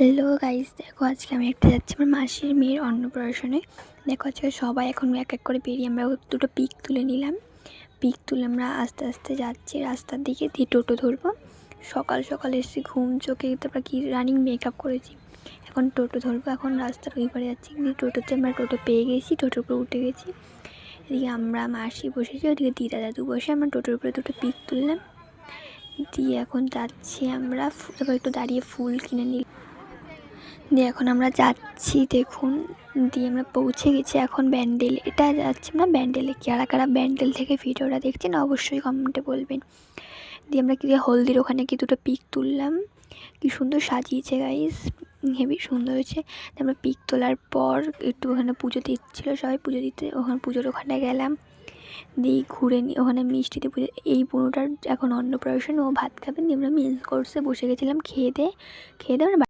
Hello guys, দেখো আজকে আমি একটা যাচ্ছি আমার মাসির মেয়ের অন্নপ্রাশনে। দেখো আজকে সবাই এখন এক এক করে বেরিয়ে আমরা দুটো পিক তুলে নিলাম। পিক তুলে আমরা আস্তে আস্তে যাচ্ছি রাস্তার দিকে, দিয়ে টোটো ধরবো। সকাল সকাল এসে ঘুম চোখে তারপর কি রানিং মেকআপ করেছি, এখন টোটো ধরবো। এখন রাস্তার ওই পারে যাচ্ছি, কিন্তু টোটোতে আমরা টোটো পেয়ে গেছি, টোটোর উপরে উঠে গেছি। এদিকে আমরা মাসি বসেছি, ওদিকে দিদা দাদু বসে আমরা টোটোর উপরে দুটো পিক তুললাম। দিয়ে এখন যাচ্ছি আমরা, তারপর একটু দাঁড়িয়ে ফুল কিনে নিই। দিয়ে এখন আমরা যাচ্ছি, দেখুন। দিয়ে আমরা পৌঁছে গেছি এখন ব্যান্ডেল। এটা যাচ্ছি আমরা ব্যান্ডেলে। কারা কারা ব্যান্ডেল থেকে ভিডিওটা দেখছেন অবশ্যই কমেন্টে বলবেন। দিয়ে আমরা কি হলদির ওখানে কি দুটো পিক তুললাম, কি সুন্দর সাজিয়েছে গাইস, হেবি সুন্দর হয়েছে। আমরা পিক তোলার পর একটু ওখানে পুজো দিচ্ছিলো সবাই, পুজো দিতে ওখানে পুজোর ওখানে গেলাম। দিয়ে ঘুরে নিয়ে ওখানে মিষ্টিতে পুজো, এই বোনটার এখন অন্নপ্রাশন, ও ভাত খাবেন। দিয়ে আমরা মেন কোর্সে বসে গেছিলাম, খেয়ে দিয়ে আমরা